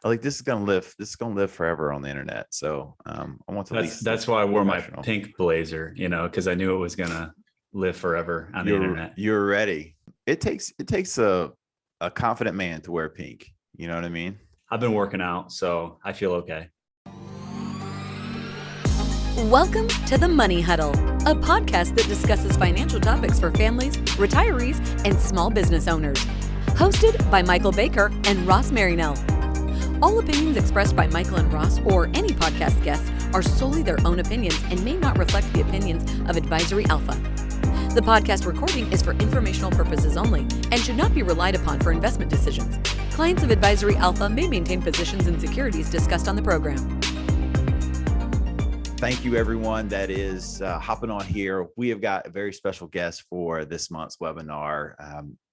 Like this is gonna live forever on the internet. So I want to at least look That's why I wore my professional. pink blazer, because I knew it was gonna live forever on the internet. You're ready. It takes a confident man to wear pink. You know what I mean? I've been working out, so I feel okay. Welcome to the Money Huddle, a podcast that discusses financial topics for families, retirees, and small business owners. Hosted by Michael Baker and Ross Marinell. All opinions expressed by Michael and Ross or any podcast guests are solely their own opinions and may not reflect the opinions of Advisory Alpha. The podcast recording is for informational purposes only and should not be relied upon for investment decisions. Clients of Advisory Alpha may maintain positions in securities discussed on the program. Thank you, everyone that is hopping on here. We have got a very special guest for this month's webinar.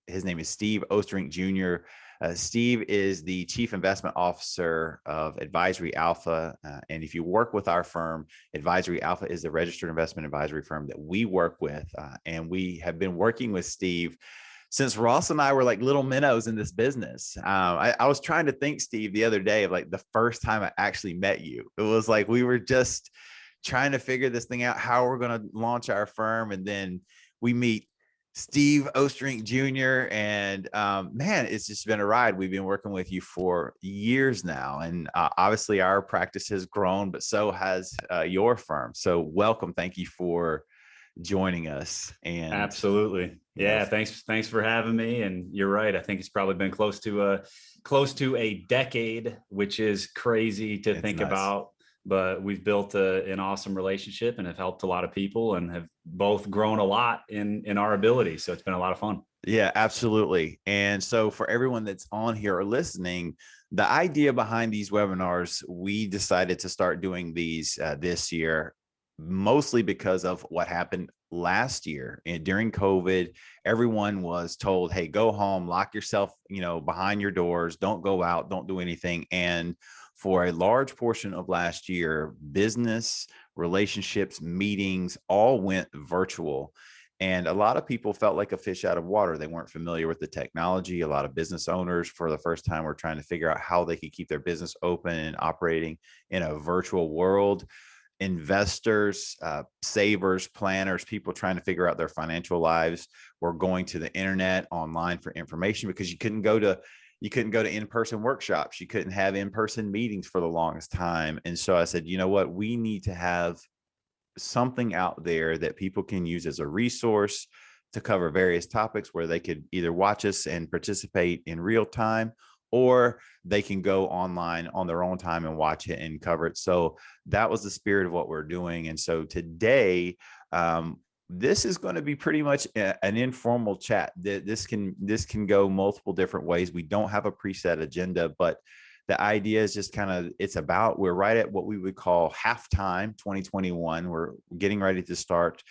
His name is Steve Osterink Jr. Steve is the Chief Investment Officer of Advisory Alpha. And if you work with our firm, Advisory Alpha is the registered investment advisory firm that we work with. And we have been working with Steve since Ross and I were like little minnows in this business. I was trying to think, Steve, the other day of like the first time I actually met you. It was like we were just trying to figure this thing out, how we're going to launch our firm. And then we meet Steve Osterink Jr. And man, it's just been a ride. We've been working with you for years now. And obviously our practice has grown, but so has your firm. So welcome. Thank you for joining us. And Absolutely. Yeah. Thanks for having me. And you're right. I think it's probably been close to a decade, which is crazy to think nuts. about. But we've built an awesome relationship and have helped a lot of people and have both grown a lot in our ability. So it's been a lot of fun. Yeah, absolutely. And so for everyone that's on here or listening, the idea behind these webinars, we decided to start doing these this year, mostly because of what happened last year. And during COVID, everyone was told, hey, go home, lock yourself, behind your doors, don't go out, don't do anything. And for a large portion of last year, business, relationships, meetings all went virtual. And a lot of people felt like a fish out of water. They weren't familiar with the technology. A lot of business owners for the first time were trying to figure out how they could keep their business open and operating in a virtual world. Investors, savers, planners, people trying to figure out their financial lives were going to the internet online for information because you couldn't go to in-person workshops. You couldn't have in-person meetings for the longest time. And so I said, you know what, we need to have something out there that people can use as a resource to cover various topics where they could either watch us and participate in real time, or they can go online on their own time and watch it and cover it. So that was the spirit of what we're doing. And so today, this is going to be pretty much an informal chat. This can go multiple different ways. We don't have a preset agenda, but the idea is just we're right at what we would call halftime 2021. We're getting ready to start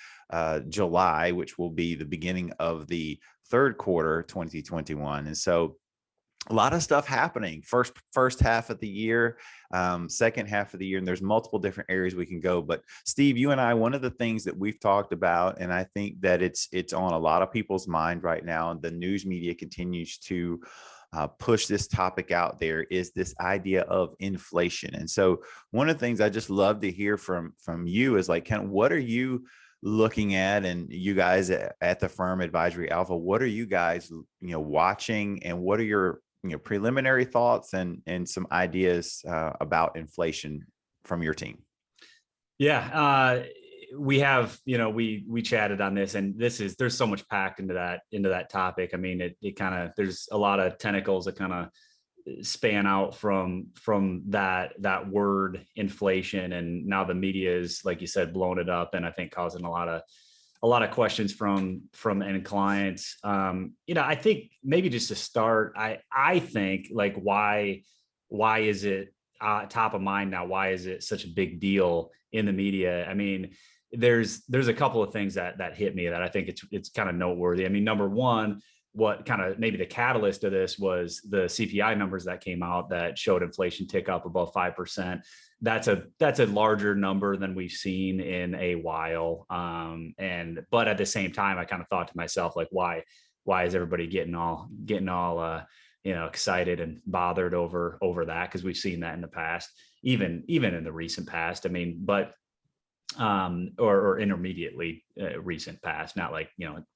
July, which will be the beginning of the third quarter 2021. And so a lot of stuff happening first half of the year, second half of the year, and there's multiple different areas we can go. But Steve, you and I, one of the things that we've talked about, and I think that it's on a lot of people's mind right now, and the news media continues to push this topic out there, is this idea of inflation. And so one of the things I just love to hear from you is like, what are you looking at, and you guys at the firm Advisory Alpha, what are you guys watching, and what are your preliminary thoughts and some ideas about inflation from your team? Yeah, we have, we chatted on this, and there's so much packed into that topic. I mean, it kind of, there's a lot of tentacles that kind of span out from that word inflation. And now the media is, like you said, blowing it up, and I think causing a lot of questions from end clients. I think maybe just to start, I think, like, why is it top of mind now? Why is it such a big deal in the media? I mean, there's a couple of things that hit me that I think it's kind of noteworthy. I mean, number one, what kind of maybe the catalyst of this was the CPI numbers that came out that showed inflation tick up above 5%. That's a larger number than we've seen in a while. But at the same time, I kind of thought to myself, like, why is everybody getting all excited and bothered over that, because we've seen that in the past, even in the recent past. I mean, but or intermediately recent past, not like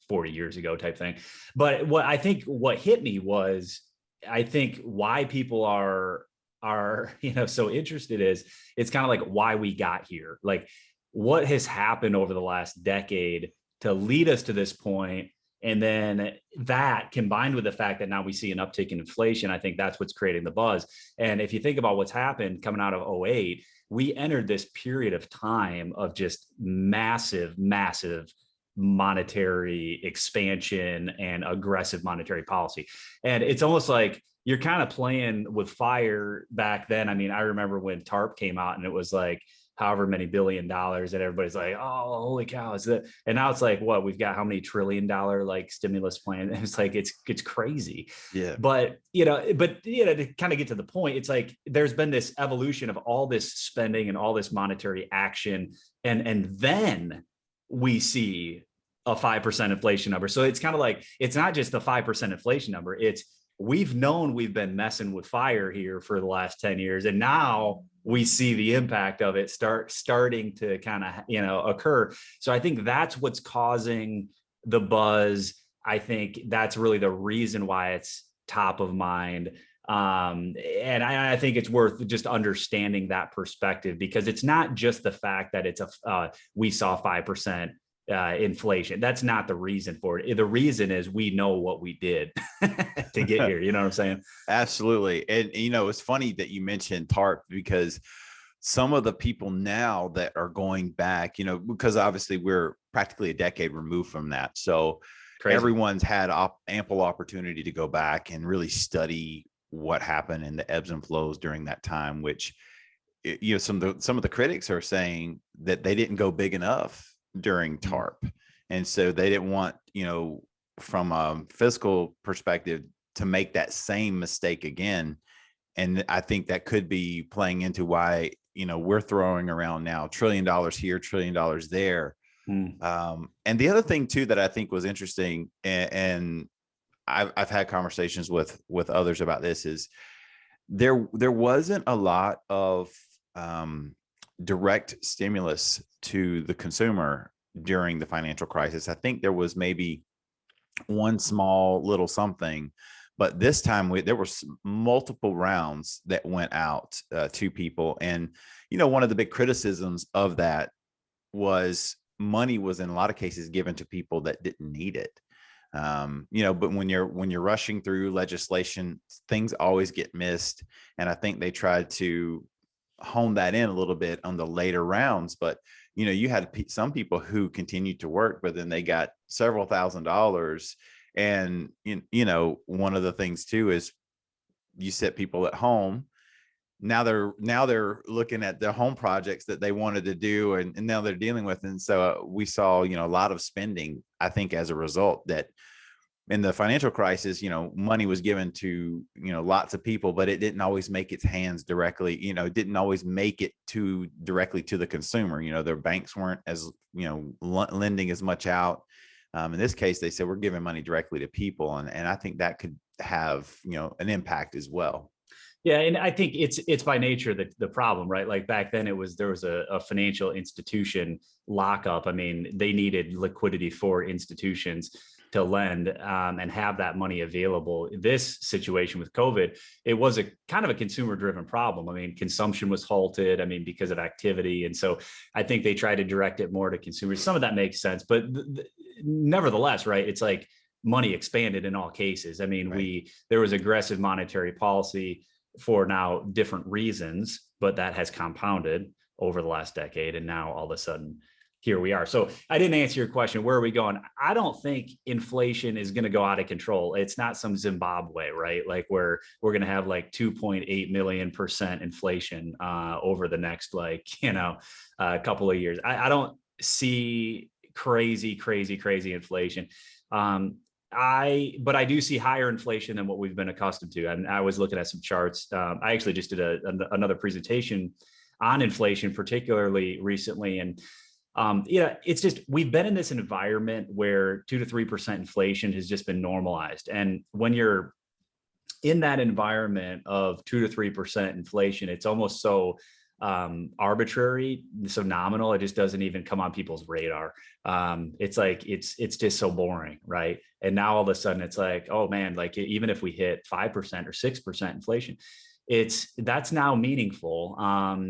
40 years ago type thing. But what hit me was, I think why people are so interested is, it's kind of like why we got here, like what has happened over the last decade to lead us to this point. And then that combined with the fact that now we see an uptick in inflation, I think that's what's creating the buzz. And if you think about what's happened coming out of 2008, we entered this period of time of just massive monetary expansion and aggressive monetary policy. And it's almost like you're kind of playing with fire back then. I mean, I remember when TARP came out and it was like however many $1 billion, and everybody's like, oh, holy cow, is that? And now it's like, what, we've got how many $1 trillion like stimulus plan? And it's like, it's crazy. Yeah. But to kind of get to the point, it's like there's been this evolution of all this spending and all this monetary action, and then we see a 5% inflation number. So it's kind of like, it's not just the 5% inflation number, it's we've known we've been messing with fire here for the last 10 years. And now we see the impact of it starting to kind of, occur. So I think that's what's causing the buzz. I think that's really the reason why it's top of mind. And I think it's worth just understanding that perspective, because it's not just the fact that it's we saw 5% inflation. That's not the reason for it. The reason is we know what we did to get here. You know what I'm saying? Absolutely. And, it's funny that you mentioned TARP, because some of the people now that are going back, because obviously we're practically a decade removed from that. So crazy. Everyone's had ample opportunity to go back and really study what happened in the ebbs and flows during that time, which, some of the critics are saying that they didn't go big enough during TARP. And so they didn't want, from a fiscal perspective, to make that same mistake again. And I think that could be playing into why, we're throwing around now $1 trillion here, $1 trillion there. And the other thing too, that I think was interesting, and I've had conversations with others about this, is there wasn't a lot of direct stimulus to the consumer during the financial crisis. I think there was maybe one small little something, but this time there were multiple rounds that went out to people. And, one of the big criticisms of that was money was in a lot of cases given to people that didn't need it. But when you're rushing through legislation, things always get missed. And I think they tried to hone that in a little bit on the later rounds. But, you had some people who continued to work, but then they got several $1,000s. And, one of the things too is you set people at home. Now they're looking at the home projects that they wanted to do, and now they're dealing with. And so we saw, a lot of spending, I think, as a result, that in the financial crisis, money was given to, lots of people, but it didn't always make its hands directly, didn't always make it directly to the consumer. Their banks weren't as, lending as much out. In this case, they said, we're giving money directly to people. And I think that could have, an impact as well. Yeah. And I think it's by nature the problem, right? Like back then there was a financial institution lockup. I mean, they needed liquidity for institutions to lend and have that money available. This situation with COVID, it was a kind of a consumer driven problem. I mean, consumption was halted, because of activity. And so I think they tried to direct it more to consumers. Some of that makes sense, but nevertheless, right, it's like money expanded in all cases. Right. There was aggressive monetary policy for now different reasons, but that has compounded over the last decade. And now all of a sudden, here we are. So I didn't answer your question. Where are we going? I don't think inflation is going to go out of control. It's not some Zimbabwe, right? Like where we're going to have like 2.8 million% inflation over the next couple of years. I don't see crazy inflation. But I do see higher inflation than what we've been accustomed to. And I was looking at some charts. I actually just did another presentation on inflation, particularly recently. And it's just, we've been in this environment where 2 to 3% inflation has just been normalized. And when you're in that environment of 2 to 3% inflation, it's almost so arbitrary, so nominal, it just doesn't even come on people's radar. It's like it's just so boring, right? And now all of a sudden it's like, oh man, like even if we hit 5% or 6% inflation, that's now meaningful.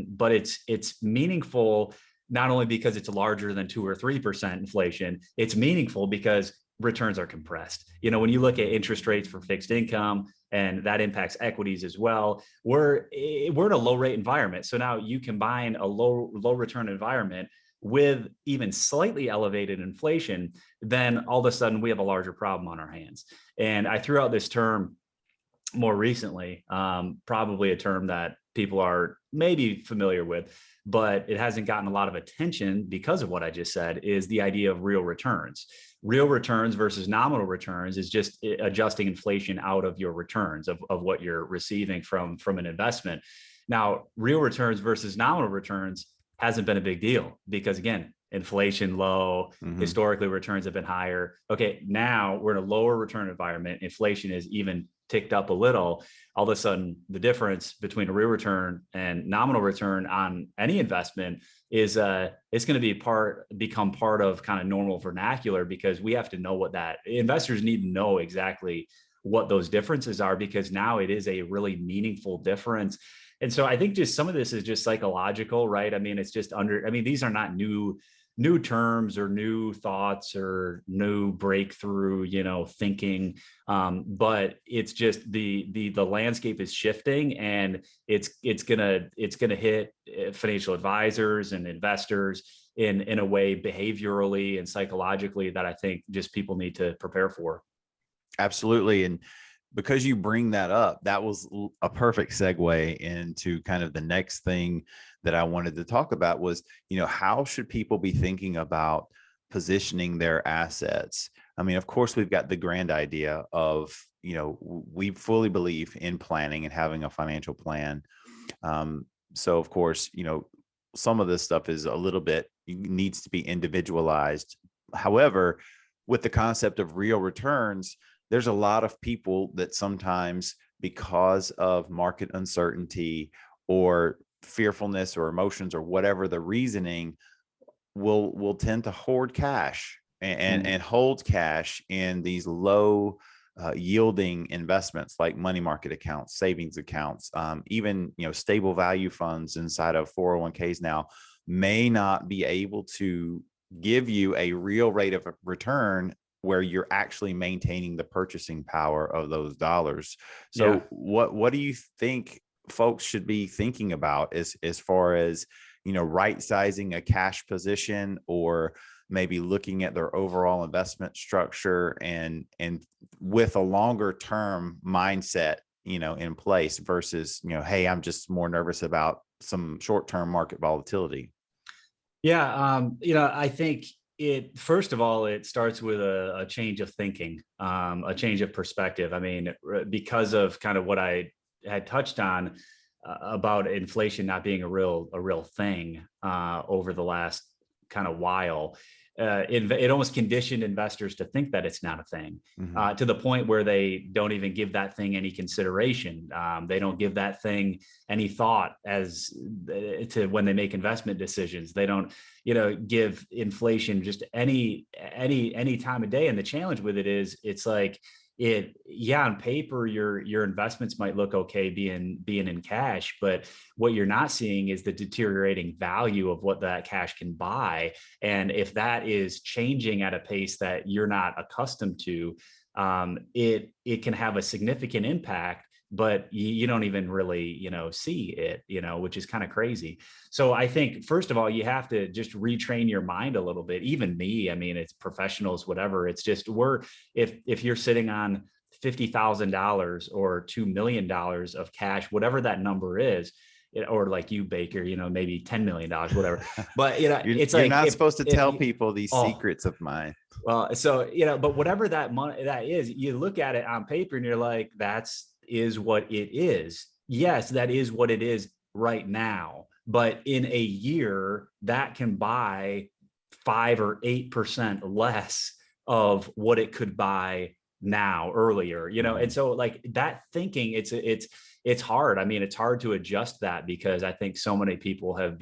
But it's meaningful not only because it's larger than 2 or 3% inflation, it's meaningful because returns are compressed. You know, when you look at interest rates for fixed income, and that impacts equities as well, we're in a low rate environment. So now you combine a low return environment with even slightly elevated inflation, then all of a sudden we have a larger problem on our hands. And I threw out this term more recently, probably a term that people are maybe familiar with, but it hasn't gotten a lot of attention because of what I just said, is the idea of real returns. Real returns versus nominal returns is just adjusting inflation out of your returns of what you're receiving from an investment. Now, real returns versus nominal returns hasn't been a big deal because, again, inflation low, historically returns have been higher. Okay, now we're in a lower return environment. Inflation is even ticked up a little. All of a sudden, the difference between a real return and nominal return on any investment is it's going to become part of kind of normal vernacular, because we have to know what that investors need to know exactly what those differences are, because now it is a really meaningful difference. And so I think just some of this is just psychological, right? I mean, it's just these are not new terms or new thoughts or new breakthrough, thinking. But it's just the landscape is shifting, and it's gonna hit financial advisors and investors in a way behaviorally and psychologically that I think just people need to prepare for. Absolutely. And because you bring that up, that was a perfect segue into kind of the next thing that I wanted to talk about was, how should people be thinking about positioning their assets? I mean, of course, we've got the grand idea of, we fully believe in planning and having a financial plan. So of course, some of this stuff is a little bit needs to be individualized. However, with the concept of real returns, there's a lot of people that sometimes, because of market uncertainty or fearfulness or emotions or whatever the reasoning, will tend to hoard cash and hold cash in these low yielding investments like money market accounts, savings accounts, even stable value funds inside of 401ks now may not be able to give you a real rate of return where you're actually maintaining the purchasing power of those dollars. So what do you think folks should be thinking about as far as, right sizing a cash position, or maybe looking at their overall investment structure and with a longer term mindset, in place versus, hey, I'm just more nervous about some short-term market volatility? Yeah. I think first of all, it starts with a change of thinking, a change of perspective. I mean, because of kind of what I had touched on about inflation not being a real thing over the last kind of while, it almost conditioned investors to think that it's not a thing, to the point where they don't even give that thing any consideration. They don't give that thing any thought as to when they make investment decisions. They don't, give inflation just any time of day. And the challenge with it is, it's like, on paper, your investments might look okay being in cash, but what you're not seeing is the deteriorating value of what that cash can buy. And if that is changing at a pace that you're not accustomed to, it can have a significant impact, but you don't even really, see it, which is kind of crazy. So I think, first of all, you have to just retrain your mind a little bit. Even me, I mean, it's professionals, whatever. It's just, if you're sitting on $50,000 or $2 million of cash, whatever that number is, or like you, Baker, maybe $10 million, whatever. But, it's you're like, not supposed to tell people these secrets of mine. Well, so, but whatever that money that is, you look at it on paper and you're like, is what it is. Yes, that is what it is right now. But in a year, that can buy 5 or 8% less of what it could buy now earlier, and so like that thinking, it's hard. I mean, it's hard to adjust that because I think so many people have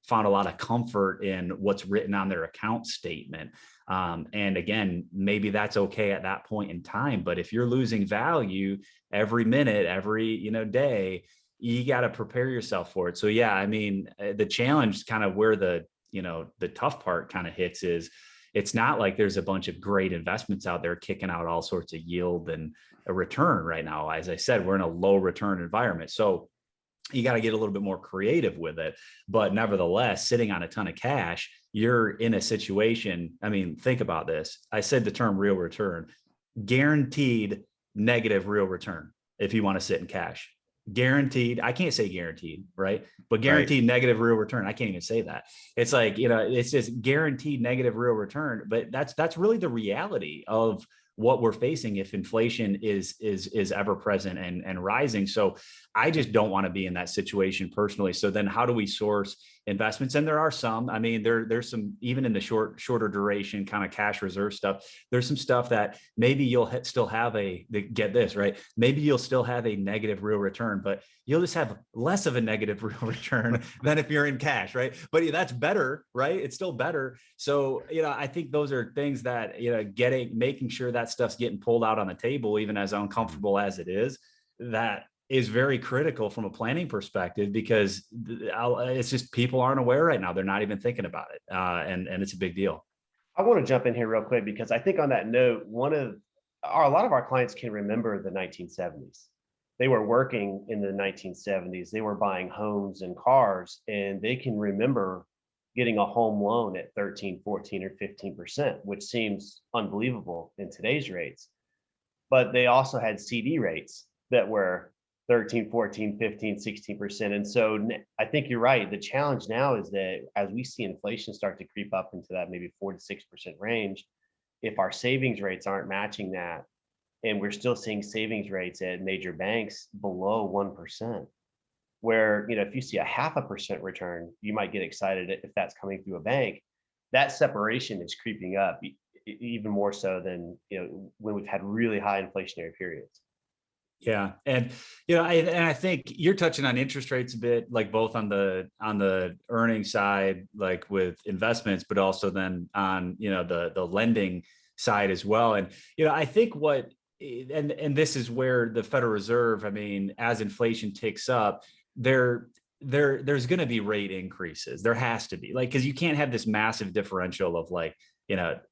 found a lot of comfort in what's written on their account statement. And again, maybe that's okay at that point in time, but if you're losing value every minute, every, day, you got to prepare yourself for it. So yeah, I mean, the challenge kind of where the tough part kind of hits is it's not like there's a bunch of great investments out there kicking out all sorts of yield and a return right now. As I said, we're in a low return environment. So you got to get a little bit more creative with it. But nevertheless, sitting on a ton of cash, you're in a situation. I mean, think about this. I said the term real return, guaranteed negative real return if you want to sit in cash. Guaranteed, I can't say guaranteed, right? But guaranteed negative real return, I can't even say that. It's like, it's just guaranteed negative real return, but that's really the reality of what we're facing if inflation is ever present and rising. So I just don't want to be in that situation personally. So then how do we source investments? And there are some, I mean, there's some, even in the shorter duration kind of cash reserve stuff, there's some stuff that maybe you'll still have get this, right? Maybe you'll still have a negative real return, but you'll just have less of a negative real return than if you're in cash, right? But that's better, right? It's still better. So, I think those are things that, making sure that stuff's getting pulled out on the table, even as uncomfortable as it is very critical from a planning perspective, because it's just people aren't aware right now. They're not even thinking about it. And it's a big deal. I want to jump in here real quick, because I think on that note, a lot of our clients can remember the 1970s. They were working in the 1970s. They were buying homes and cars, and they can remember getting a home loan at 13, 14, or 15%, which seems unbelievable in today's rates. But they also had CD rates that were 13, 14, 15, 16%. And so I think you're right. The challenge now is that as we see inflation start to creep up into that maybe 4 to 6% range, if our savings rates aren't matching that, and we're still seeing savings rates at major banks below 1%, where, if you see a 0.5% return, you might get excited if that's coming through a bank. That separation is creeping up even more so than, when we've had really high inflationary periods. Yeah. And, I think you're touching on interest rates a bit, like both on the earnings side, like with investments, but also then on, the lending side as well. And, I think and this is where the Federal Reserve, I mean, as inflation ticks up, there's going to be rate increases. There has to be, like, because you can't have this massive differential of like,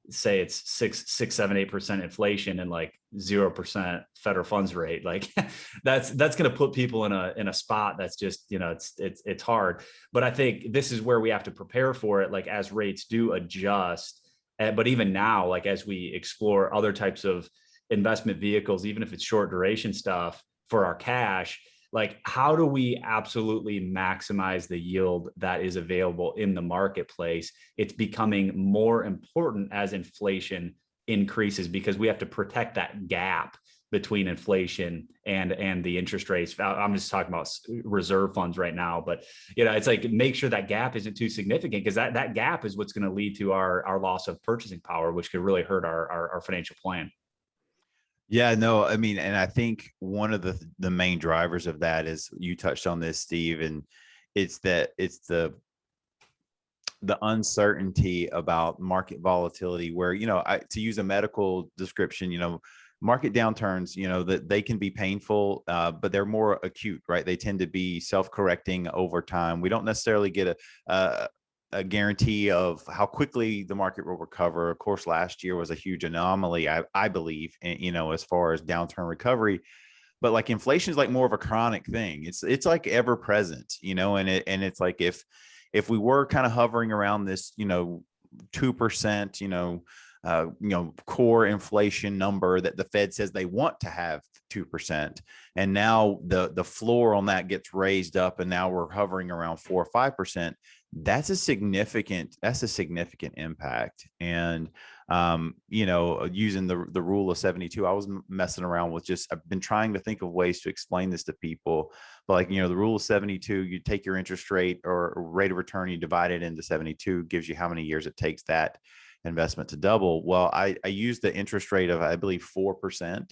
say it's 6, 7, 8% inflation and like 0% federal funds rate. Like that's going to put people in a spot that's just, it's hard. But I think this is where we have to prepare for it, like as rates do adjust. But even now, like as we explore other types of investment vehicles, even if it's short duration stuff for our cash, like how do we absolutely maximize the yield that is available in the marketplace? It's becoming more important as inflation increases, because we have to protect that gap between inflation and the interest rates. I'm just talking about reserve funds right now, but it's like make sure that gap isn't too significant, because that gap is what's going to lead to our loss of purchasing power, which could really hurt our financial plan. Yeah, no, I mean, and I think one of the main drivers of that is, you touched on this, Steve, and it's the uncertainty about market volatility, where, to use a medical description, market downturns, that they can be painful, but they're more acute, right? They tend to be self-correcting over time. We don't necessarily get a guarantee of how quickly the market will recover. Of course, last year was a huge anomaly, I believe, as far as downturn recovery. But like inflation is like more of a chronic thing. It's like ever present, and it's like if we were kind of hovering around this, 2%, core inflation number that the Fed says they want to have 2%. And now the floor on that gets raised up, and now we're hovering around 4 or 5%. That's a significant impact. And, using the rule of 72, I was messing around with I've been trying to think of ways to explain this to people, but like, the rule of 72, you take your interest rate or rate of return, you divide it into 72, gives you how many years it takes that investment to double. Well, I used the interest rate of, I believe, 4%.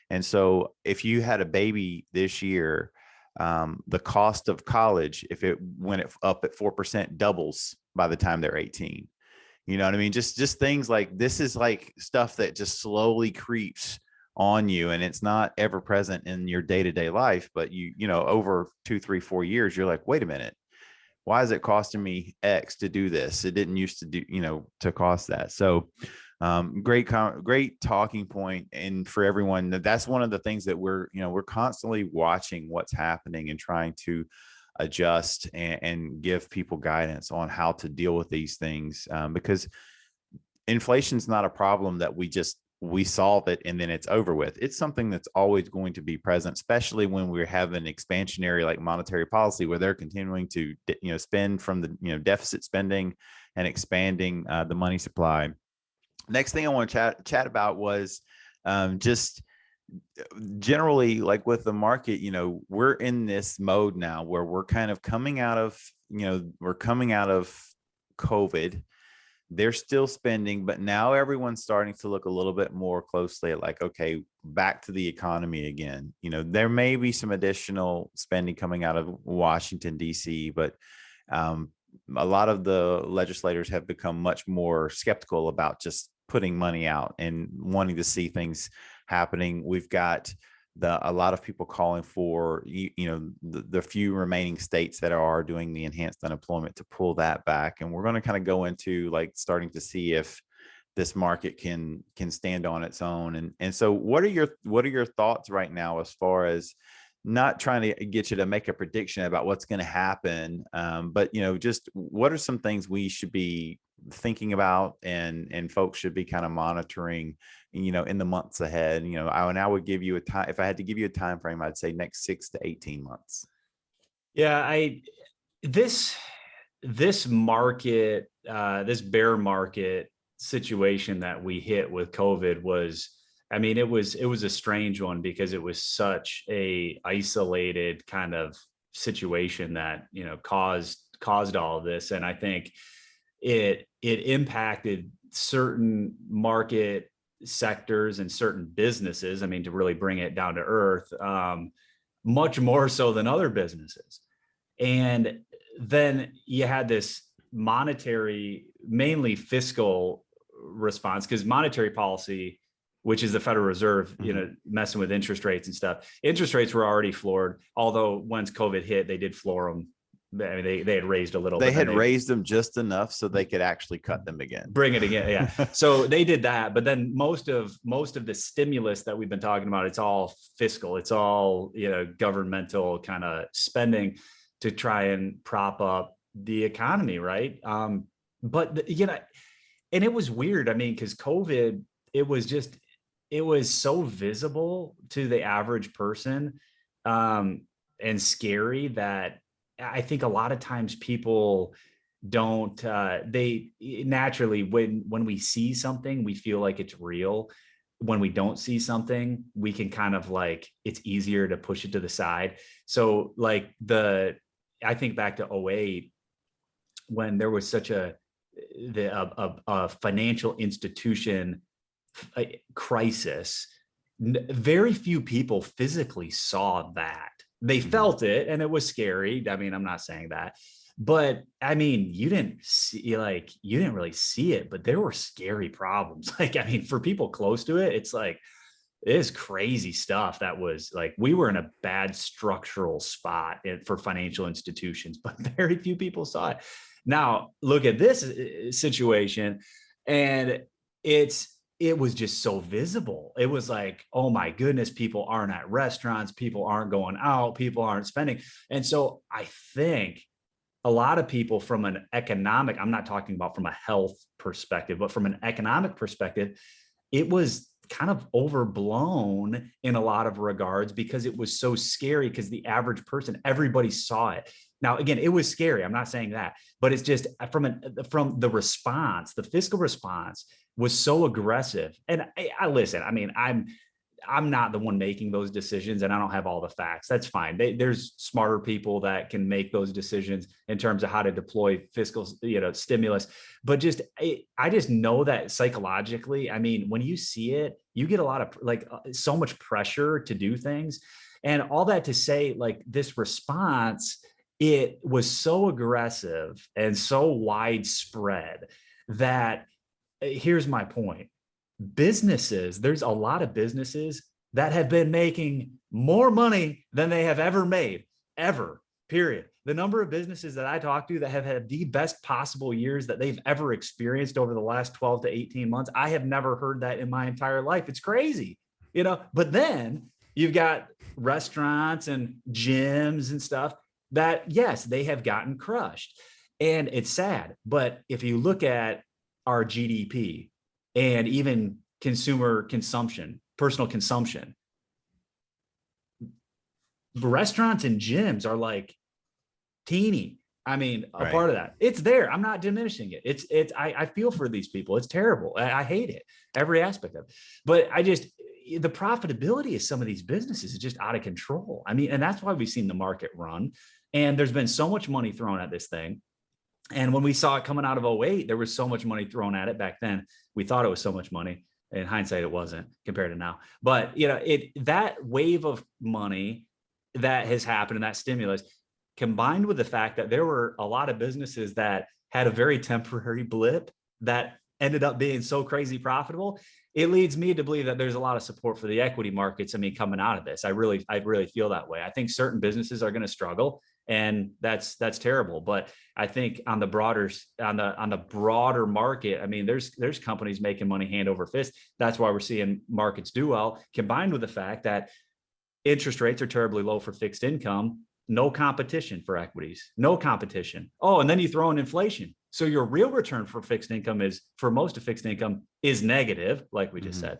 And so if you had a baby this year, the cost of college, if it went up at 4%, doubles by the time they're 18. You know what I mean? Just things like this is like stuff that just slowly creeps on you, and it's not ever present in your day-to-day life, but you know, over 2, 3, 4 years, you're like, wait a minute, why is it costing me X to do this? It didn't used to do, you know, to cost that. So great talking point. And for everyone, that's one of the things that we're constantly watching what's happening and trying to adjust and give people guidance on how to deal with these things, because inflation's not a problem that we solve it and then it's over with. It's something that's always going to be present, especially when we have an expansionary like monetary policy where they're continuing to spend from the deficit spending and expanding the money supply. Next thing I want to chat about was just generally, like with the market, we're in this mode now where we're kind of coming out of COVID. They're still spending, but now everyone's starting to look a little bit more closely at like, okay, back to the economy again. There may be some additional spending coming out of Washington, D.C., but a lot of the legislators have become much more skeptical about just putting money out and wanting to see things happening. We've got a lot of people calling for, the few remaining states that are doing the enhanced unemployment to pull that back. And we're going to kind of go into like starting to see if this market can stand on its own. And so what are your thoughts right now, as far as not trying to get you to make a prediction about what's going to happen, but just what are some things we should be thinking about and folks should be kind of monitoring, in the months ahead? I would give you a time, if I had to give you a time frame, I'd say next 6 to 18 months. Yeah, this market, this bear market situation that we hit with COVID was, it was a strange one, because it was such a isolated kind of situation that, caused all of this. And I think it impacted certain market sectors and certain businesses. To really bring it down to earth, much more so than other businesses. And then you had this monetary, mainly fiscal response, because monetary policy, which is the Federal Reserve, messing with interest rates and stuff. Interest rates were already floored, although once COVID hit, they did floor them. They had raised a little. They had raised them just enough so they could actually cut them again. Bring it again, yeah. So they did that, but then most of the stimulus that we've been talking about, it's all fiscal. It's all governmental kind of spending to try and prop up the economy, right? But and it was weird. Because COVID, it was so visible to the average person, and scary, that I think a lot of times people don't, they naturally, when we see something, we feel like it's real. When we don't see something, we can kind of like, it's easier to push it to the side. So like I think back to 2008, when there was such a financial institution crisis, very few people physically saw that. They felt it, and it was scary. I'm not saying that, but you didn't really see it, but there were scary problems. For people close to it, it's like, it is crazy stuff. That was like, we were in a bad structural spot for financial institutions, but very few people saw it. Now look at this situation, and it was just so visible. It was like, oh my goodness, people aren't at restaurants, people aren't going out, people aren't spending. And so I think a lot of people, from an economic, I'm not talking about from a health perspective, but from an economic perspective, it was kind of overblown in a lot of regards, because it was so scary, because the average person, everybody saw it. Now, again, it was scary. I'm not saying that, but it's just from the response, the fiscal response was so aggressive. And I listen, I'm not the one making those decisions, and I don't have all the facts. That's fine. There's smarter people that can make those decisions in terms of how to deploy fiscal, stimulus. But I just know that psychologically, I mean, when you see it, you get a lot of so much pressure to do things. And all that to say, like, this response, it was so aggressive and so widespread that here's my point. There's a lot of businesses that have been making more money than they have ever made, ever, period. The number of businesses that I talk to that have had the best possible years that they've ever experienced over the last 12 to 18 months, I have never heard that in my entire life. It's crazy, but then you've got restaurants and gyms and stuff that, yes, they have gotten crushed. And it's sad. But if you look at our GDP and even consumer consumption, personal consumption, restaurants and gyms are like teeny. I mean, a part of that. It's there. I'm not diminishing it. I feel for these people. It's terrible. I hate it, every aspect of it. But the profitability of some of these businesses is just out of control. I mean, and that's why we've seen the market run. And there's been so much money thrown at this thing. And when we saw it coming out of 2008, there was so much money thrown at it back then. We thought it was so much money. In hindsight, it wasn't compared to now. But that wave of money that has happened and that stimulus, combined with the fact that there were a lot of businesses that had a very temporary blip that ended up being so crazy profitable, it leads me to believe that there's a lot of support for the equity markets. I mean, coming out of this, I really feel that way. I think certain businesses are going to struggle, and that's terrible. But I think on the broader market, I mean, there's companies making money hand over fist. That's why we're seeing markets do well, combined with the fact that interest rates are terribly low for fixed income. No competition for equities, no competition. Oh, and then you throw in inflation. So your real return for fixed income for most of fixed income is negative, like we just said.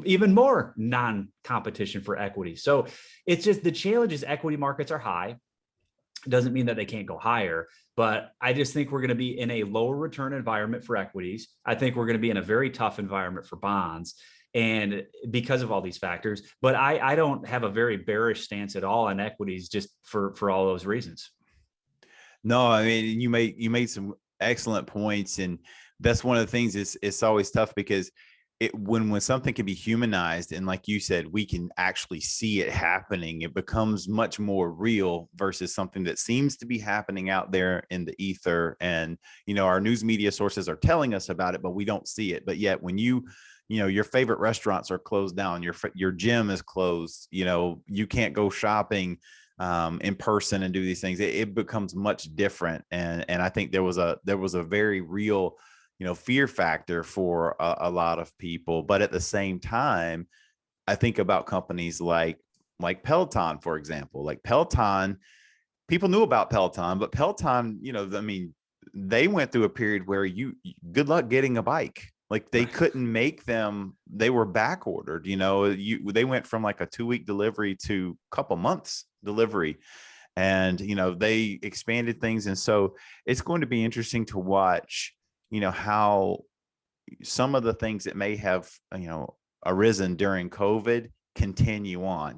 Even more non-competition for equity. So it's just, the challenge is equity markets are high. It doesn't mean that they can't go higher, but I just think we're going to be in a lower return environment for equities. I think we're going to be in a very tough environment for bonds, and because of all these factors. But I don't have a very bearish stance at all on equities, just for all those reasons. No, I mean, you made some excellent points, and that's one of the things. It's always tough because when something can be humanized, and like you said, we can actually see it happening, it becomes much more real versus something that seems to be happening out there in the ether. And our news media sources are telling us about it, but we don't see it. But yet, when your favorite restaurants are closed down, your gym is closed, you can't go shopping in person and do these things, it becomes much different. And I think there was a very real, fear factor for a lot of people. But at the same time, I think about companies like Peloton, for example. Like Peloton, people knew about Peloton, but Peloton, I mean, they went through a period where good luck getting a bike. Like they couldn't make them, they were back ordered, they went from like a 2-week delivery to a couple months delivery, and, they expanded things. And so it's going to be interesting to watch, how some of the things that may have, arisen during COVID continue on.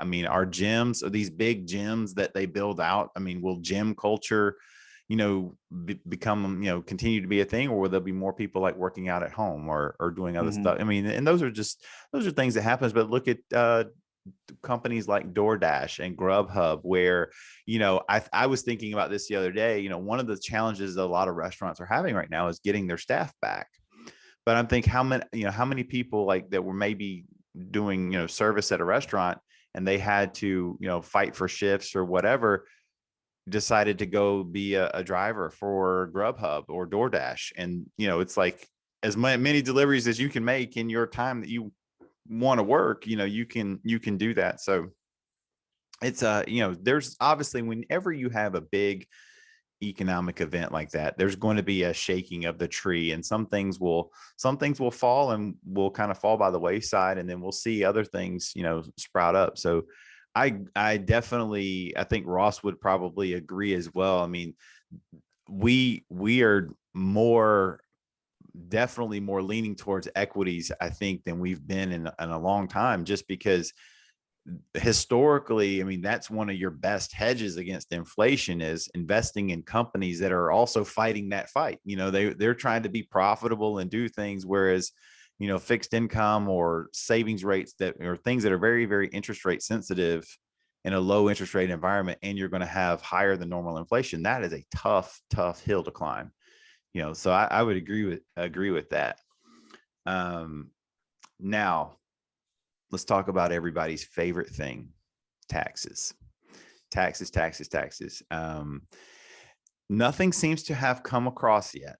I mean, our gyms, or these big gyms that they build out, I mean, will gym culture become, continue to be a thing, or will there be more people like working out at home or doing other stuff? I mean, and those are things that happens. But look at companies like DoorDash and Grubhub, where, I was thinking about this the other day. One of the challenges a lot of restaurants are having right now is getting their staff back. But I'm thinking how many people like that were maybe doing, service at a restaurant, and they had to, fight for shifts or whatever, decided to go be a driver for Grubhub or DoorDash. And, it's like as many deliveries as you can make in your time that you want to work, you can do that. So it's there's obviously, whenever you have a big economic event like that, there's going to be a shaking of the tree, and some things will fall and will kind of fall by the wayside, and then we'll see other things, sprout up. So I definitely, I think Ross would probably agree as well. I mean, we are more definitely more leaning towards equities, I think, than we've been in a long time, just because historically, I mean, that's one of your best hedges against inflation, is investing in companies that are also fighting that fight. They're trying to be profitable and do things, whereas, fixed income or savings rates that are things that are very, very interest rate sensitive in a low interest rate environment, and you're going to have higher than normal inflation. That is a tough, tough hill to climb. So I would agree with that. Now let's talk about everybody's favorite thing: taxes. Taxes. Nothing seems to have come across yet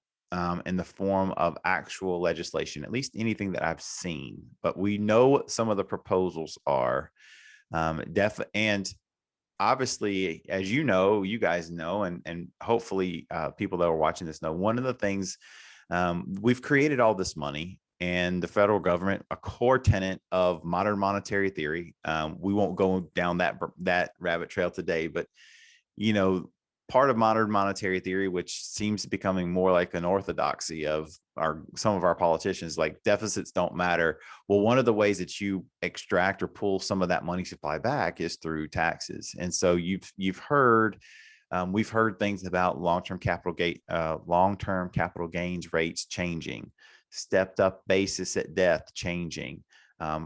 in the form of actual legislation, at least anything that I've seen. But we know what some of the proposals are. And obviously, as you guys know, and hopefully people that are watching this know, one of the things, we've created all this money, and the federal government, a core tenet of modern monetary theory. We won't go down that rabbit trail today, but part of modern monetary theory, which seems becoming more like an orthodoxy of some of our politicians, like deficits don't matter. Well, one of the ways that you extract or pull some of that money supply back is through taxes. And so we've heard things about long-term capital gains rates changing, stepped up basis at death changing,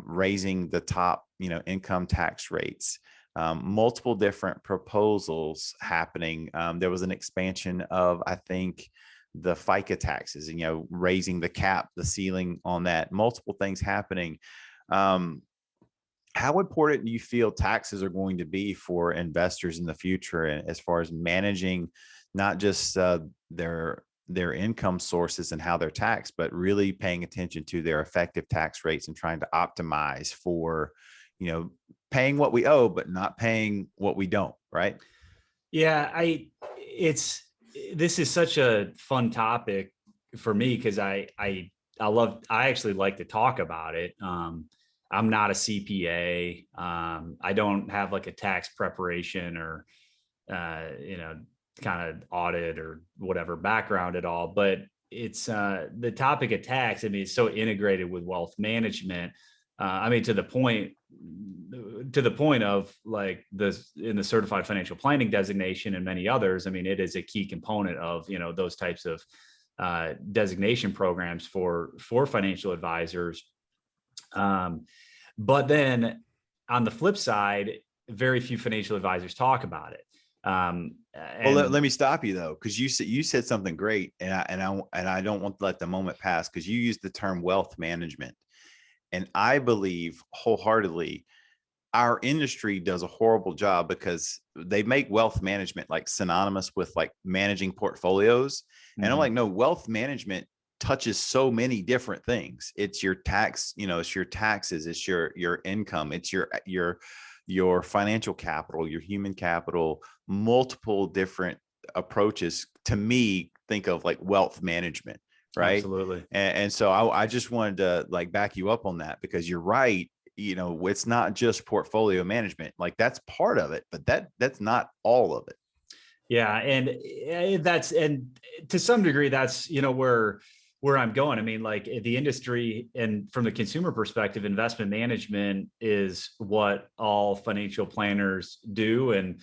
raising the top income tax rates. Multiple different proposals happening. There was an expansion of, I think, the FICA taxes, raising the ceiling on that. Multiple things happening. How important do you feel taxes are going to be for investors in the future, and as far as managing not just their income sources and how they're taxed, but really paying attention to their effective tax rates and trying to optimize for, paying what we owe, but not paying what we don't, right? Yeah, this is such a fun topic for me, because I actually like to talk about it. I'm not a CPA. I don't have like a tax preparation or kind of audit or whatever background at all, but it's the topic of tax. I mean, it's so integrated with wealth management. I mean, to the point of like in the certified financial planning designation and many others. I mean, it is a key component of, those types of designation programs for financial advisors. But then on the flip side, very few financial advisors talk about it. Well, let me stop you though, because you said something great, and I don't want to let the moment pass, because you used the term wealth management, and I believe wholeheartedly our industry does a horrible job, because they make wealth management like synonymous with like managing portfolios. Mm-hmm. And I'm like, no, wealth management touches so many different things. It's your tax, it's your taxes, it's your income, it's your financial capital, your human capital, multiple different approaches. To me, think of like wealth management, right? Absolutely. And so I just wanted to like back you up on that, because you're right. It's not just portfolio management. Like that's part of it, but that's not all of it. Yeah. And to some degree, that's, where I'm going. I mean, like the industry, and from the consumer perspective, investment management is what all financial planners do. And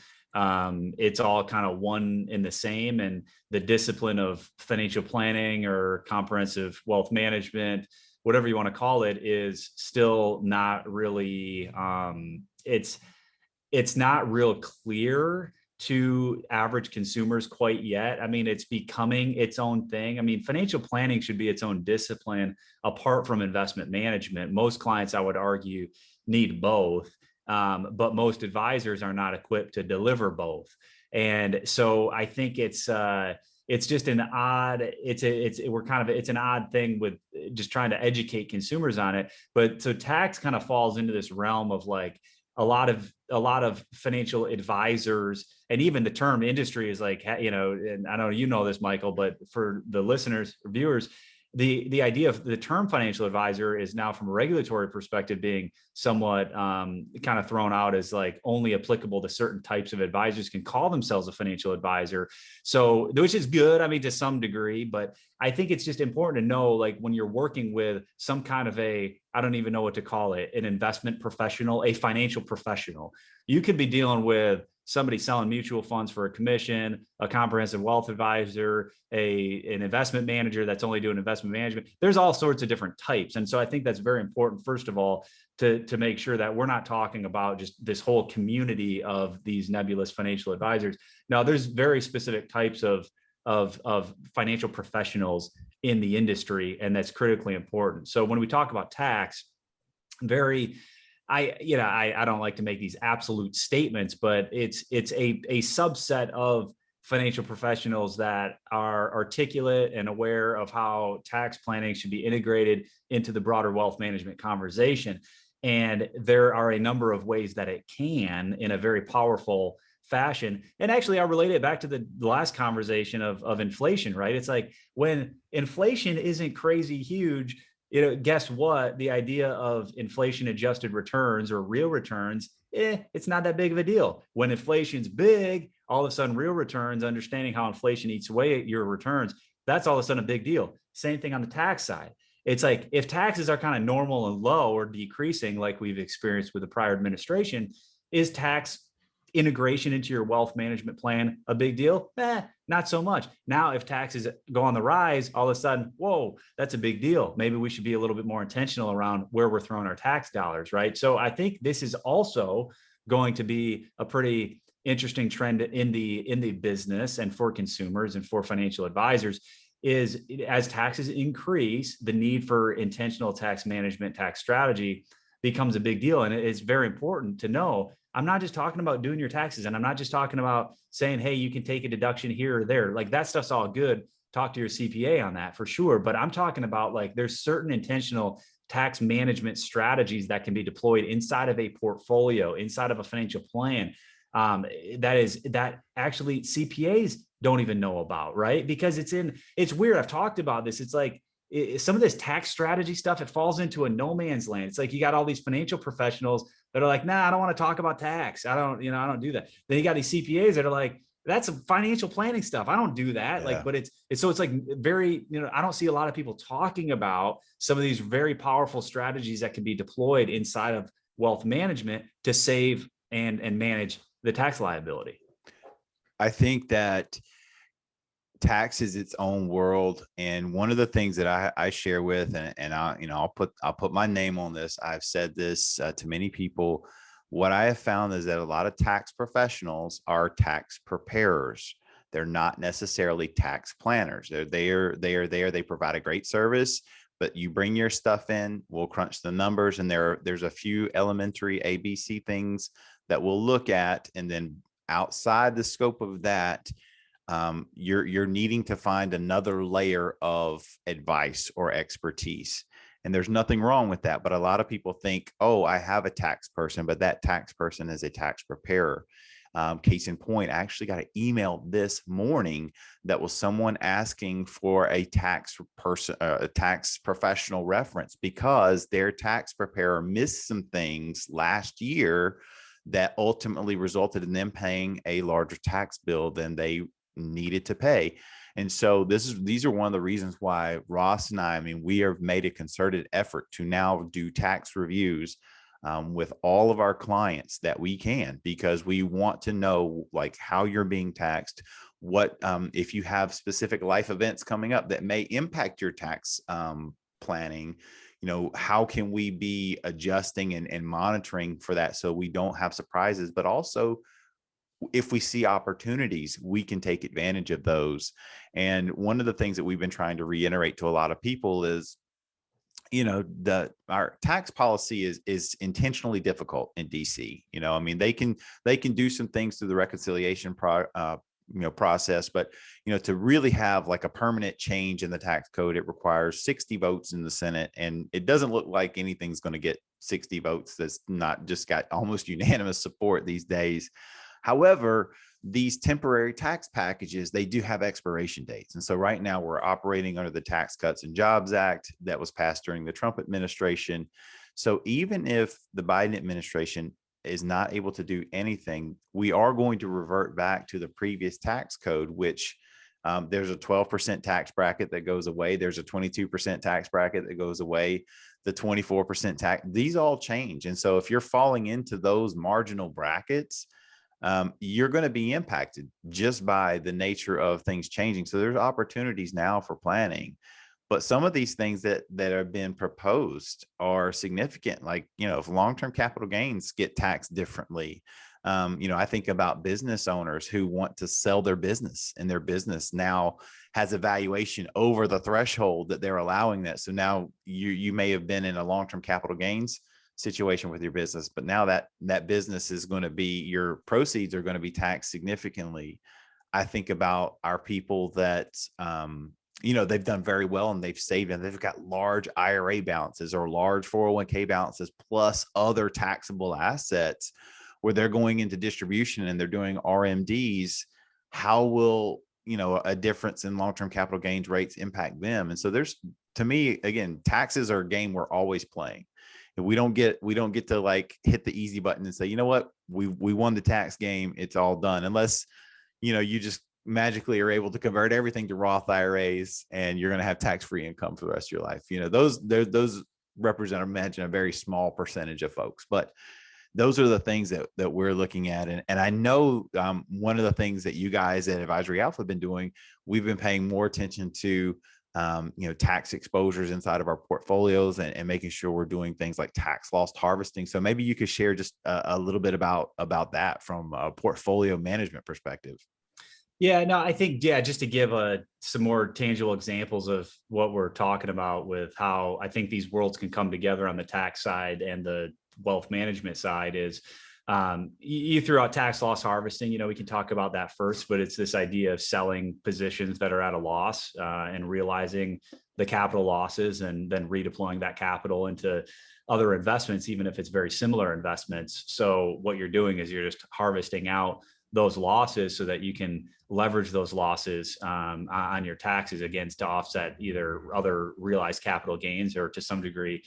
it's all kind of one and the same. And the discipline of financial planning or comprehensive wealth management, whatever you want to call it, is still not really, it's not real clear to average consumers quite yet. I mean, it's becoming its own thing. I mean, financial planning should be its own discipline apart from investment management. Most clients, I would argue, need both, but most advisors are not equipped to deliver both. And so I think it's just an odd, it's an odd thing with just trying to educate consumers on it. But so tax kind of falls into this realm of like a lot of financial advisors, and even the term industry is like, and I know this, Michael, but for the listeners or viewers, the idea of the term financial advisor is now, from a regulatory perspective, being somewhat kind of thrown out as like only applicable to certain types of advisors can call themselves a financial advisor. So, which is good, I mean, to some degree, but I think it's just important to know, like, when you're working with some kind of I don't even know what to call it, an investment professional, a financial professional, you could be dealing with somebody selling mutual funds for a commission, a comprehensive wealth advisor, an investment manager that's only doing investment management. There's all sorts of different types. And so I think that's very important, first of all, to make sure that we're not talking about just this whole community of these nebulous financial advisors. Now, there's very specific types of financial professionals in the industry, and that's critically important. So when we talk about tax, I don't like to make these absolute statements, but it's a subset of financial professionals that are articulate and aware of how tax planning should be integrated into the broader wealth management conversation. And there are a number of ways that it can, in a very powerful fashion. And actually, I'll relate it back to the last conversation of inflation, right? It's like, when inflation isn't crazy huge, guess what? The idea of inflation adjusted returns, or real returns, it's not that big of a deal. When inflation's big, all of a sudden real returns, understanding how inflation eats away at your returns, that's all of a sudden a big deal. Same thing on the tax side. It's like, if taxes are kind of normal and low or decreasing, like we've experienced with the prior administration, is tax integration into your wealth management plan a big deal? Not so much. Now, if taxes go on the rise, all of a sudden, whoa, that's a big deal. Maybe we should be a little bit more intentional around where we're throwing our tax dollars, right? So I think this is also going to be a pretty interesting trend in the business and for consumers and for financial advisors, is as taxes increase, the need for intentional tax management, tax strategy becomes a big deal. And it's very important to know, I'm not just talking about doing your taxes, and I'm not just talking about saying, hey, you can take a deduction here or there. Like, that stuff's all good. Talk to your CPA on that for sure. But I'm talking about, like, there's certain intentional tax management strategies that can be deployed inside of a portfolio, inside of a financial plan, that actually CPAs don't even know about, right? Because it's weird. I've talked about this. It's like, some of this tax strategy stuff, it falls into a no man's land. It's like, you got all these financial professionals that are like, nah, I don't want to talk about tax. I don't do that. Then you got these CPAs that are like, that's financial planning stuff. I don't do that. Yeah. Like, but it's like very, I don't see a lot of people talking about some of these very powerful strategies that can be deployed inside of wealth management to save and manage the tax liability. I think that tax is its own world, and one of the things that I share with, and I'll put my name on this. I've said this to many people. What I have found is that a lot of tax professionals are tax preparers. They're not necessarily tax planners. They're there. They provide a great service, but you bring your stuff in, we'll crunch the numbers, and there's a few elementary ABC things that we'll look at, and then outside the scope of that, you're needing to find another layer of advice or expertise. And there's nothing wrong with that. But a lot of people think, oh, I have a tax person, but that tax person is a tax preparer. Case in point, I actually got an email this morning that was someone asking for a tax professional reference because their tax preparer missed some things last year that ultimately resulted in them paying a larger tax bill than they needed to pay. And so these are one of the reasons why Ross and I mean, we have made a concerted effort to now do tax reviews with all of our clients that we can, because we want to know, like, how you're being taxed, what if you have specific life events coming up that may impact your tax planning, how can we be adjusting and monitoring for that so we don't have surprises, but also if we see opportunities, we can take advantage of those. And one of the things that we've been trying to reiterate to a lot of people is, our tax policy is intentionally difficult in DC. I mean, they can do some things through the reconciliation process, but to really have like a permanent change in the tax code, it requires 60 votes in the Senate, and it doesn't look like anything's going to get 60 votes. That's not just got almost unanimous support these days. However, these temporary tax packages, they do have expiration dates. And so right now we're operating under the Tax Cuts and Jobs Act that was passed during the Trump administration. So even if the Biden administration is not able to do anything, we are going to revert back to the previous tax code, which there's a 12% tax bracket that goes away. There's a 22% tax bracket that goes away. The 24% tax, these all change. And so if you're falling into those marginal brackets, you're going to be impacted just by the nature of things changing. So there's opportunities now for planning. But some of these things that have been proposed are significant, like, if long-term capital gains get taxed differently. I think about business owners who want to sell their business, and their business now has a valuation over the threshold that they're allowing that. So now you may have been in a long-term capital gains situation with your business, but now that business is going to be, your proceeds are going to be taxed significantly. I think about our people that, they've done very well and they've saved, and they've got large IRA balances or large 401k balances, plus other taxable assets where they're going into distribution and they're doing RMDs. How will, a difference in long-term capital gains rates impact them? And so to me, again, taxes are a game we're always playing. And we don't get to like hit the easy button and say, you know what, we won the tax game, it's all done, unless, you just magically are able to convert everything to Roth IRAs and you're going to have tax-free income for the rest of your life. Those represent, imagine, a very small percentage of folks, but those are the things that we're looking at. And I know one of the things that you guys at Advisory Alpha have been doing, we've been paying more attention to, tax exposures inside of our portfolios and making sure we're doing things like tax loss harvesting. So maybe you could share just a little bit about that from a portfolio management perspective. Yeah, no, I think, just to give some more tangible examples of what we're talking about with how I think these worlds can come together on the tax side and the wealth management side is, you threw out tax loss harvesting. We can talk about that first, but it's this idea of selling positions that are at a loss and realizing the capital losses and then redeploying that capital into other investments, even if it's very similar investments. So what you're doing is you're just harvesting out those losses so that you can leverage those losses on your taxes against to offset either other realized capital gains or to some degree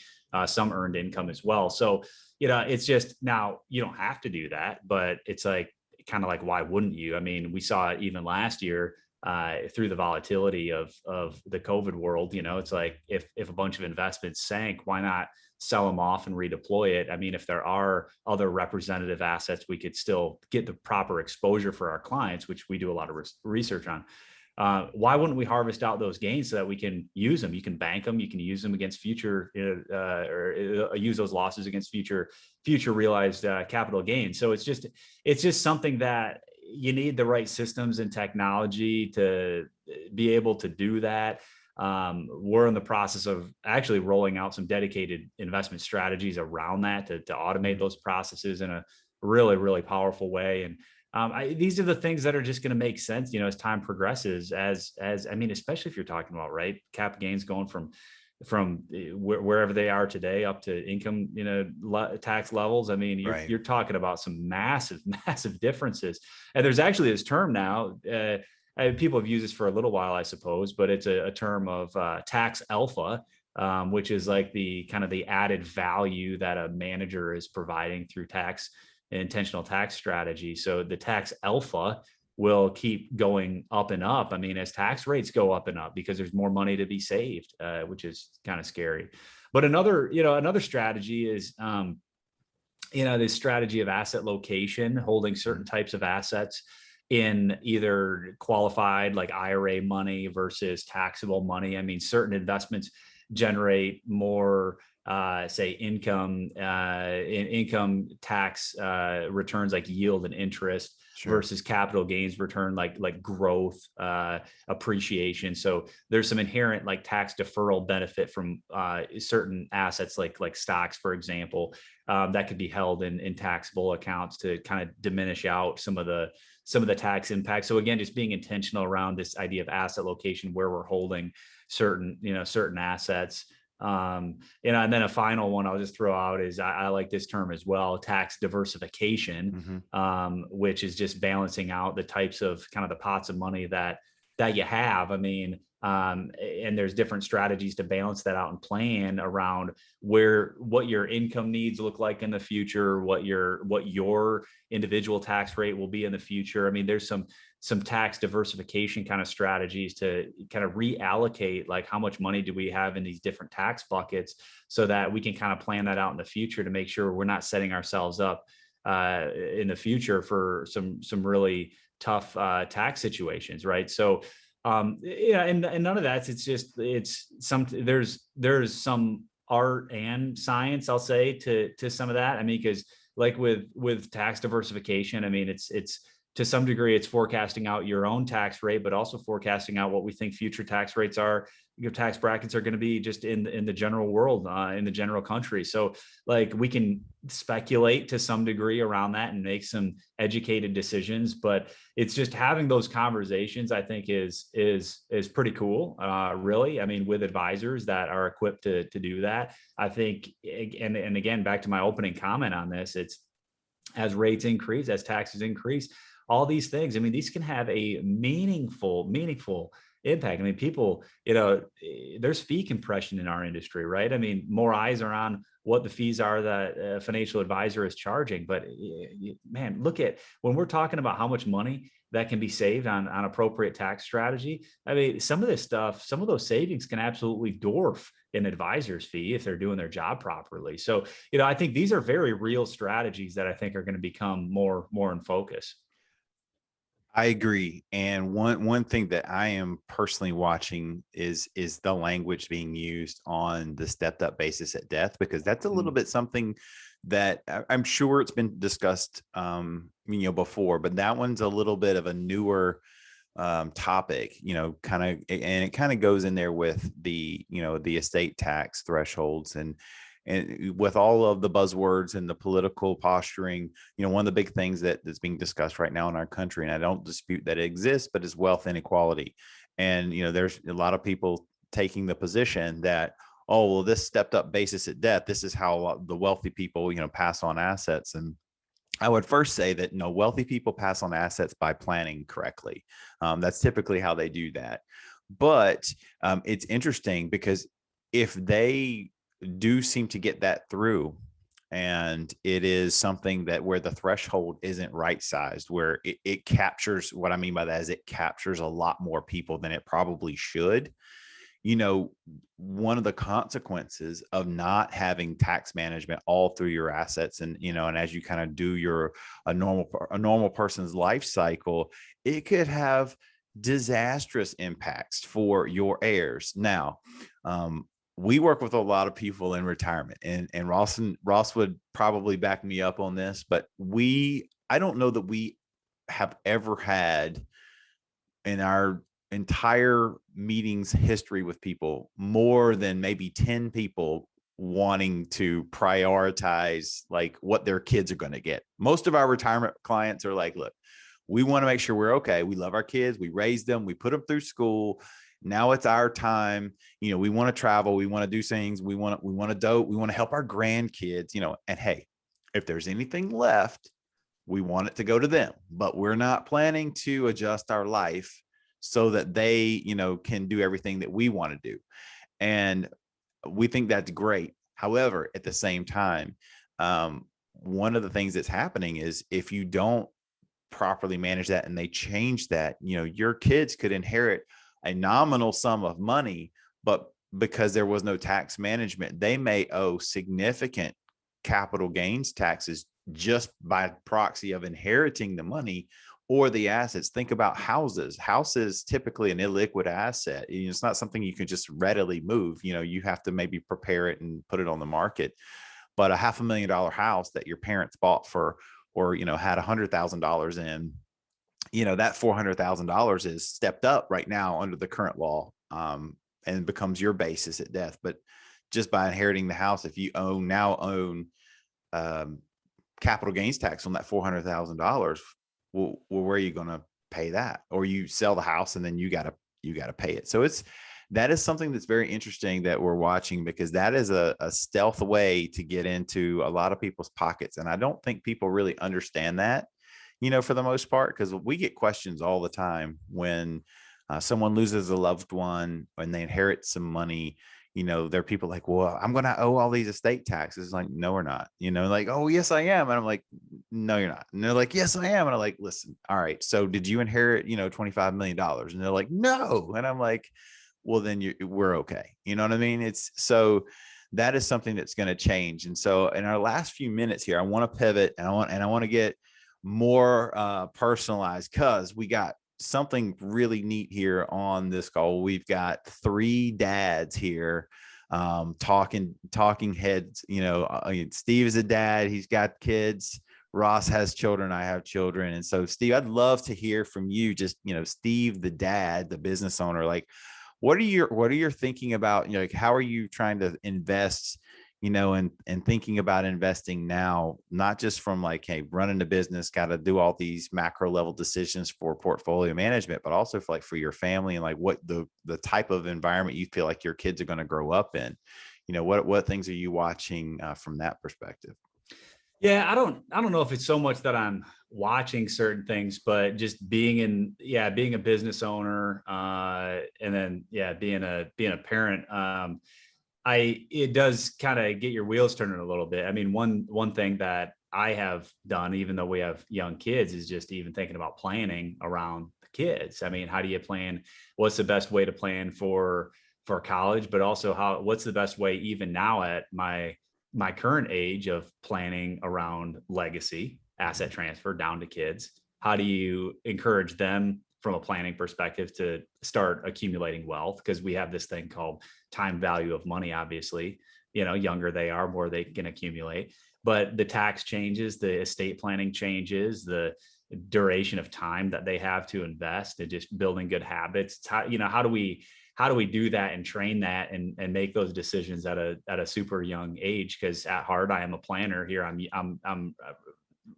some earned income as well. So it's just, now you don't have to do that, but it's like kind of like, why wouldn't you? I mean, we saw it even last year through the volatility of the COVID world. It's like if a bunch of investments sank, why not sell them off and redeploy it? I mean, if there are other representative assets, we could still get the proper exposure for our clients, which we do a lot of research on. Why wouldn't we harvest out those gains so that we can use them? You can bank them, you can use them against future, or use those losses against future realized capital gains. So it's just something that you need the right systems and technology to be able to do that. We're in the process of actually rolling out some dedicated investment strategies around that to automate those processes in a really, really powerful way. And these are the things that are just going to make sense, as time progresses, I mean, especially if you're talking about, right, cap gains going from wherever they are today up to income, tax levels. I mean, you're talking about some massive, massive differences. And there's actually this term now, people have used this for a little while, I suppose, but it's a term of tax alpha, which is like the kind of the added value that a manager is providing through intentional tax strategy. So the tax alpha will keep going up and up. I mean, as tax rates go up and up, because there's more money to be saved, which is kind of scary. But another strategy is, this strategy of asset location, holding certain types of assets in either qualified like IRA money versus taxable money. I mean, certain investments generate more say income tax returns like yield and interest, sure, versus capital gains return like growth, appreciation. So there's some inherent like tax deferral benefit from certain assets like stocks, for example, that could be held in taxable accounts to kind of diminish out some of the tax impact. So again, just being intentional around this idea of asset location, where we're holding certain assets. And then a final one I'll just throw out is I like this term as well, tax diversification, which is just balancing out the types of kind of the pots of money that you have. I mean, and there's different strategies to balance that out and plan around what your income needs look like in the future, what your individual tax rate will be in the future. I mean, there's some tax diversification kind of strategies to kind of reallocate, like how much money do we have in these different tax buckets, so that we can kind of plan that out in the future to make sure we're not setting ourselves up in the future for some really tough tax situations, right? So yeah, and none of that, there's some art and science, I'll say, to some of that. I mean, because like with tax diversification, I mean, it's to some degree, it's forecasting out your own tax rate, but also forecasting out what we think future tax rates are, your tax brackets are going to be just in the general world, in the general country. So like we can speculate to some degree around that and make some educated decisions, but it's just having those conversations, I think is pretty cool, really. I mean, with advisors that are equipped to do that, I think, and again, back to my opening comment on this, it's as rates increase, as taxes increase, all these things, I mean, these can have a meaningful impact. I mean, people, there's fee compression in our industry, right? I mean, more eyes are on what the fees are that a financial advisor is charging. But man, look at when we're talking about how much money that can be saved on appropriate tax strategy. I mean, some of this stuff, some of those savings can absolutely dwarf an advisor's fee if they're doing their job properly. So, I think these are very real strategies that I think are going to become more in focus. I agree. And one thing that I am personally watching is the language being used on the stepped up basis at death, because that's a little bit something that I'm sure it's been discussed before, but that one's a little bit of a newer topic, kind of, and it kind of goes in there with the estate tax thresholds and with all of the buzzwords and the political posturing, one of the big things that's being discussed right now in our country, and I don't dispute that it exists, but is wealth inequality. And, there's a lot of people taking the position that, oh, well, this stepped up basis at death, this is how the wealthy people, pass on assets. And I would first say that no, wealthy people pass on assets by planning correctly. That's typically how they do that. But it's interesting because if they do seem to get that through, and it is something that where the threshold isn't right sized, where it captures, what I mean by that is it captures a lot more people than it probably should. One of the consequences of not having tax management all through your assets, and and as you kind of do a normal person's life cycle, it could have disastrous impacts for your heirs. Now, we work with a lot of people in retirement, and Ross would probably back me up on this, but I don't know that we have ever had in our entire meetings history with people more than maybe 10 people wanting to prioritize like what their kids are going to get. Most of our retirement clients are like, look, we want to make sure we're okay. We love our kids. We raised them. We put them through school. Now it's our time. We want to travel. We want to do things. We want to dote. We want to help our grandkids, and hey, if there's anything left, we want it to go to them, but we're not planning to adjust our life so that they, can do everything that we want to do. And we think that's great. However, at the same time, one of the things that's happening is if you don't properly manage that and they change that, your kids could inherit a nominal sum of money, but because there was no tax management, they may owe significant capital gains taxes just by proxy of inheriting the money or the assets. Think about houses. Houses typically an illiquid asset. It's not something you can just readily move. You have to maybe prepare it and put it on the market. But a $500,000 house that your parents bought for, or had $100,000 in, that $400,000 is stepped up right now under the current law, and becomes your basis at death. But just by inheriting the house, if you now own capital gains tax on that $400,000, well, where are you going to pay that? Or you sell the house and then you got to pay it. So that is something that's very interesting that we're watching, because that is a stealth way to get into a lot of people's pockets. And I don't think people really understand that, for the most part, because we get questions all the time when someone loses a loved one and they inherit some money. There are people like, well, I'm going to owe all these estate taxes. Like, no, we're not, like, oh, yes, I am. And I'm like, no, you're not. And they're like, yes, I am. And I'm like, listen, all right. So did you inherit, $25 million? And they're like, no. And I'm like, well, then we're okay. You know what I mean? It's so that is something that's going to change. And so in our last few minutes here, I want to pivot, and I want to get more personalized, because we got something really neat here on this call. We've got 3 dads here, talking heads. Steve is a dad. He's got kids. Ross has children. I have children. And so, Steve, I'd love to hear from you. Just, Steve, the dad, the business owner, like, what are your thinking about, like, how are you trying to invest, and thinking about investing now, not just from like, hey, running a business, got to do all these macro level decisions for portfolio management, but also for your family, and like what the type of environment you feel like your kids are going to grow up in. What things are you watching from that perspective? Yeah, I don't know if it's so much that I'm watching certain things, but just being a business owner, and then being a parent, it does kind of get your wheels turning a little bit. I mean, one thing that I have done, even though we have young kids, is just even thinking about planning around the kids. I mean, how do you plan? What's the best way to plan for college, but also what's the best way even now at my current age of planning around legacy, asset transfer down to kids? How do you encourage them from a planning perspective to start accumulating wealth? Because we have this thing called time value of money. Obviously, younger they are, more they can accumulate. But the tax changes, the estate planning changes, the duration of time that they have to invest, and just building good habits. How do we do that and train that and make those decisions at a super young age? Because at heart, I am a planner here.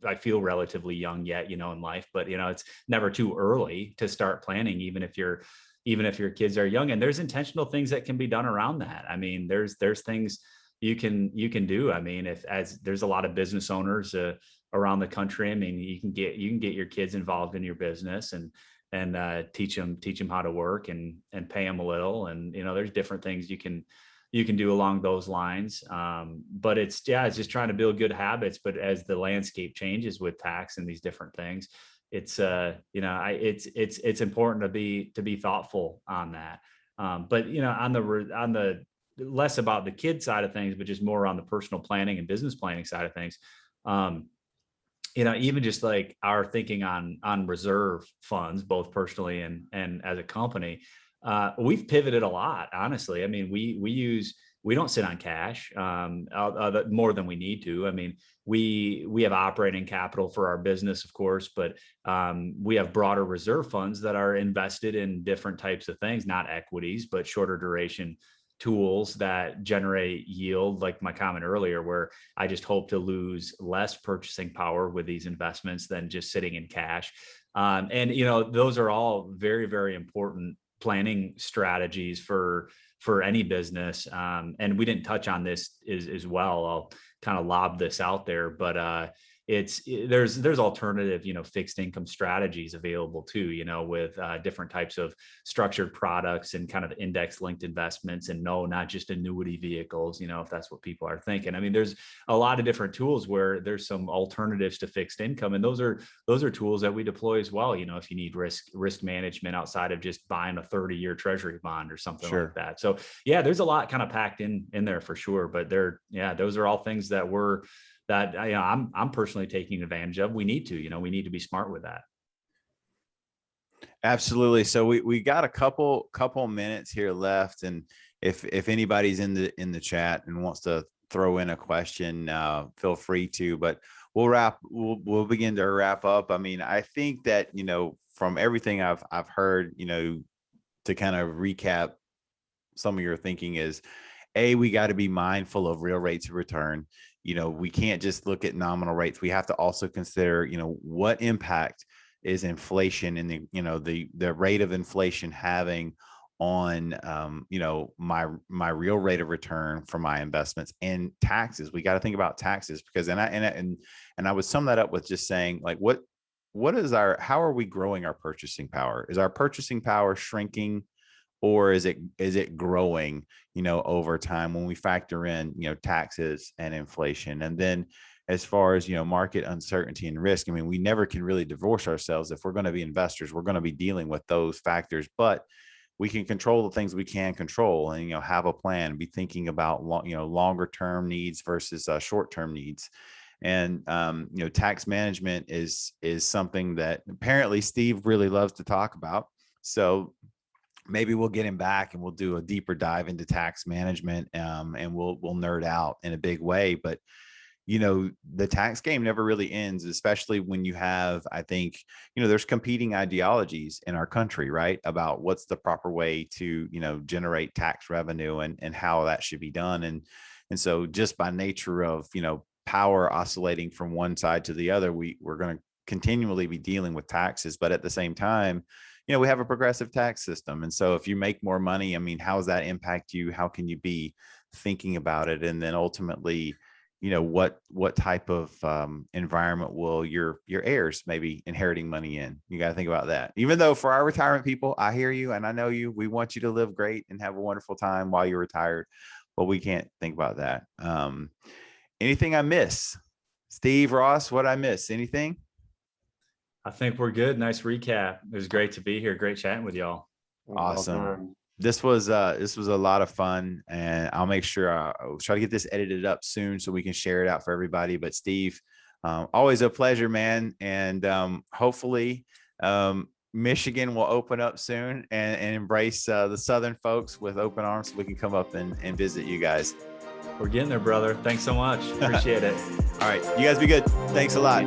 I feel relatively young yet, in life, but it's never too early to start planning, even if your kids are young. And there's intentional things that can be done around that. I mean, there's things you can do. I mean, as there's a lot of business owners around the country. I mean, you can get your kids involved in your business and teach them how to work and pay them a little. And, there's different things you can do along those lines. But it's just trying to build good habits. But as the landscape changes with tax and these different things, it's it's important to be thoughtful on that. But, on the less about the kid side of things, but just more on the personal planning and business planning side of things. Even just like our thinking on reserve funds, both personally and as a company, we've pivoted a lot, honestly. I mean, we don't sit on cash more than we need to. I mean, we have operating capital for our business, of course, but we have broader reserve funds that are invested in different types of things, not equities, but shorter duration tools that generate yield, like my comment earlier, where I just hope to lose less purchasing power with these investments than just sitting in cash. And those are all very, very important planning strategies for any business. And we didn't touch on this as well. I'll kind of lob this out there, but there's alternative, fixed income strategies available too, with different types of structured products and kind of index linked investments, and not just annuity vehicles, if that's what people are thinking. I mean, there's a lot of different tools where there's some alternatives to fixed income, and those are tools that we deploy as well. If you need risk management outside of just buying a 30-year treasury bond or something like that. So there's a lot kind of packed in there for sure, but those are all things that I'm personally taking advantage of. We need to be smart with that. Absolutely. So we got a couple minutes here left, and if anybody's in the chat and wants to throw in a question, feel free to. But we'll begin to wrap up. I mean, I think that from everything I've heard, to kind of recap some of your thinking is, we got to be mindful of real rates of return. We can't just look at nominal rates. We have to also consider, what impact is inflation and the rate of inflation having on, my real rate of return for my investments and taxes. We got to think about taxes because, and I would sum that up with just saying like, how are we growing our purchasing power? Is our purchasing power shrinking, or is it growing, over time when we factor in, taxes and inflation? And then as far as, market uncertainty and risk, I mean, we never can really divorce ourselves. If we're going to be investors, we're going to be dealing with those factors, but we can control the things we can control and, have a plan, be thinking about, longer term needs versus short term needs. And, tax management is something that apparently Steve really loves to talk about. So maybe we'll get him back and we'll do a deeper dive into tax management, and we'll nerd out in a big way. But the tax game never really ends, especially when you have, I think, there's competing ideologies in our country, right? About what's the proper way to, generate tax revenue and how that should be done. And so just by nature of, power oscillating from one side to the other, we're going to continually be dealing with taxes. But at the same time, we have a progressive tax system. And so if you make more money, I mean, how does that impact you? How can you be thinking about it? And then ultimately, what type of environment will your heirs maybe inheriting money in? You got to think about that. Even though for our retirement people, I hear you and I know you, we want you to live great and have a wonderful time while you're retired, but we can't think about that. Anything I miss? Steve, Ross, what I miss? Anything? I think we're good. Nice recap. It was great to be here. Great chatting with y'all. Awesome. Well, This was a lot of fun, and I'll make sure I'll try to get this edited up soon so we can share it out for everybody. But Steve, always a pleasure, man. And hopefully Michigan will open up soon and embrace the Southern folks with open arms so we can come up and visit you guys. We're getting there, brother. Thanks so much. Appreciate it. All right. You guys be good. Thanks a lot.